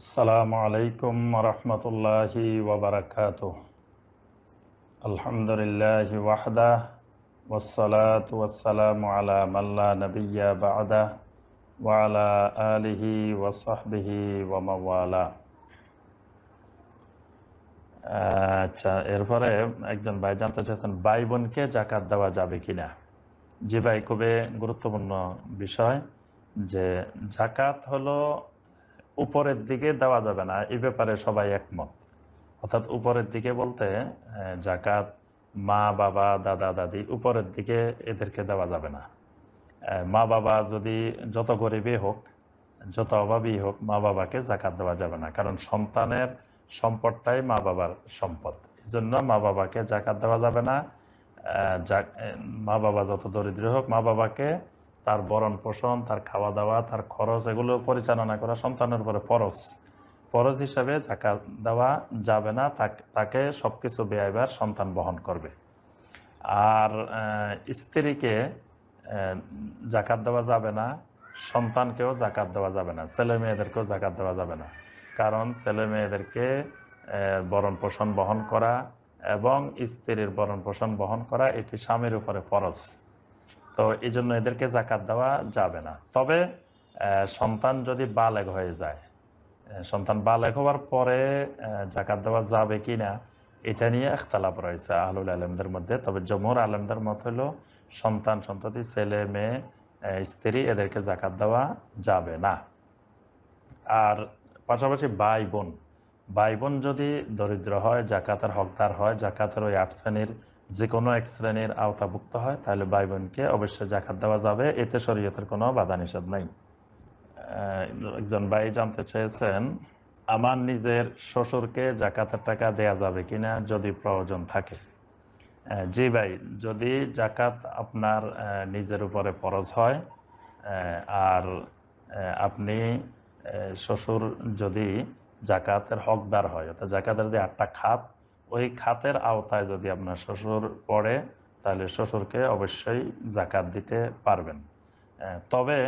আসসালামু আলাইকুম রহমতুল্লাহি ওয়াবারাকাতুহ। আলহামদুলিল্লাহি ওয়াহদা ওয়াসসালাতু ওয়াসসালামু আলা মাল্লা নাবিয়্যা বা'দা ওয়া আলা আলিহি ওয়া সাহবিহি ওয়া মাওয়ালা। আচ্ছা, এরপরে একজন ভাই জানতে চাচ্ছেন ভাই বোনকে জাকাত দেওয়া যাবে কিনা। জি ভাই, খুবই গুরুত্বপূর্ণ বিষয়। যে জাকাত হলো উপরের দিকে দেওয়া যাবে না, এই ব্যাপারে সবাই একমত। অর্থাৎ উপরের দিকে বলতে জাকাত মা বাবা দাদা দাদি উপরের দিকে এদেরকে দেওয়া যাবে না। মা বাবা যদি যত গরিবই হোক, যত অভাবী হোক, মা বাবাকে জাকাত দেওয়া যাবে না, কারণ সন্তানের সম্পদটাই মা বাবার সম্পদ। এই জন্য মা বাবাকে জাকাত দেওয়া যাবে না। মা বাবা যত দরিদ্র হোক, মা বাবাকে তার ভরণ পোষণ, তার খাওয়া দাওয়া, তার খরচ, এগুলো পরিচালনা করা সন্তানের উপরে ফরজ হিসাবে জাকাত দেওয়া যাবে না। তাকে সবকিছু ব্যয়ভার সন্তান বহন করবে। আর স্ত্রীকে জাকাত দেওয়া যাবে না, সন্তানকেও জাকাত দেওয়া যাবে না, ছেলে মেয়েদেরকেও জাকাত দেওয়া যাবে না। কারণ ছেলে মেয়েদেরকে ভরণ পোষণ বহন করা এবং স্ত্রীর ভরণ পোষণ বহন করা এটি স্বামীর উপরে ফরজ। তো এই জন্য এদেরকে জাকাত দেওয়া যাবে না। তবে সন্তান যদি বালেগ হয়ে যায়, সন্তান বালেগ হওয়ার পরে জাকাত দেওয়া যাবে কিনা এটা নিয়ে ইখতিলাফ রয়েছে আহলুল আলেমদের মধ্যে। তবে জমহুর আলেমদের মত হলো সন্তান সন্ততি, ছেলে মেয়ে, স্ত্রী, এদেরকে জাকাত দেওয়া যাবে না। আর পাশাপাশি ভাই বোন যদি দরিদ্র হয়, জাকাতের হকদার হয়, জাকাতের ওই 8 শ্রেণীর যে কোনো এক শ্রেণীর আওতাভুক্ত হয়, তাহলে ভাই বোনকে অবশ্যই জাকাত দেওয়া যাবে, এতে শরীয়তের কোনো বাধা নিষেধ নাই। একজন ভাই জানতে চেয়েছেন আমার নিজের শ্বশুরকে জাকাতের টাকা দেয়া যাবে কিনা যদি প্রয়োজন থাকে। জি ভাই, যদি জাকাত আপনার নিজের উপরে ফরজ হয় আর আপনি শ্বশুর যদি জাকাতের হকদার হয়, অর্থাৎ জাকাতের যে 8টা খাত, ওই খাতের আওতায় যদি আপনার শ্বশুর পড়ে, তাহলে শ্বশুরকে অবশ্যই জাকাত দিতে পারবেন। তবে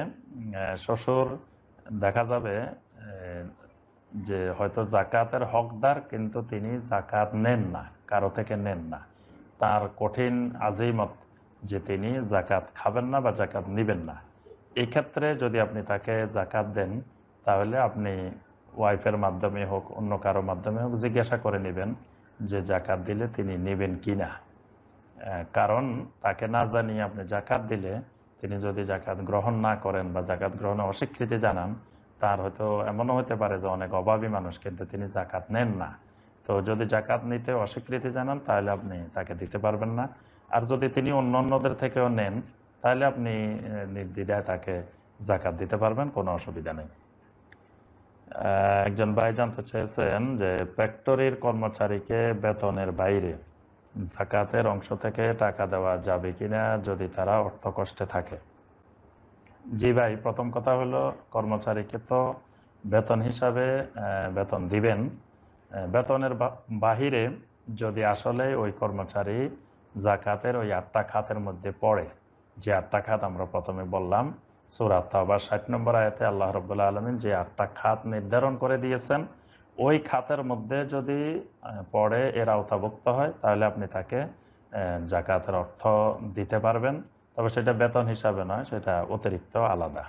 শ্বশুর দেখা যাবে যে হয়তো জাকাতের হকদার, কিন্তু তিনি জাকাত নেন না, কারো থেকে নেন না, তার কঠিন আজিমত যে তিনি জাকাত খাবেন না বা জাকাত নিবেন না। এই ক্ষেত্রে যদি আপনি তাকে জাকাত দেন, তাহলে আপনি ওয়াইফের মাধ্যমে হোক, অন্য কারো মাধ্যমে হোক, জিজ্ঞাসা করে নেবেন যে জাকাত দিলে তিনি নেবেন কি না। কারণ তাকে না জানিয়ে আপনি জাকাত দিলে তিনি যদি জাকাত গ্রহণ না করেন বা জাকাত গ্রহণে অস্বীকৃতি জানান, তার হয়তো এমনও হতে পারে যে অনেক অভাবী মানুষ, কিন্তু তিনি জাকাত নেন না। তো যদি জাকাত নিতে অস্বীকৃতি জানান, তাহলে আপনি তাকে দিতে পারবেন না। আর যদি তিনি অন্যদের থেকেও নেন, তাহলে আপনি নির্দ্বিধায় তাকে জাকাত দিতে পারবেন, কোনো অসুবিধা নেই। একজন ভাই জানতে চেয়েছেন যে ফ্যাক্টরির কর্মচারীকে বেতনের বাইরে জাকাতের অংশ থেকে টাকা দেওয়া যাবে কিনা যদি তারা অর্থ কষ্টে থাকে। জি ভাই, প্রথম কথা হলো কর্মচারীকে তো বেতন হিসাবে বেতন দিবেন। বেতনের বাহিরে যদি আসলে ওই কর্মচারী জাকাতের ওই 8টা খাতের মধ্যে পড়ে, যে 8টা খাত আমরা প্রথমে বললাম, সূরা তাওবা 60 নম্বর আয়াতে আল্লাহ রাব্বুল আলামিন যে 8টা খাত নির্ধারণ করে দিয়েছেন, ওই খাতের মধ্যে যদি পড়ে, এর আওতাভুক্ত হয়, তাহলে আপনি তাকে জাকাতের অর্থ দিতে পারবেন। তবে সেটা বেতন হিসাবে নয়, সেটা অতিরিক্ত আলাদা।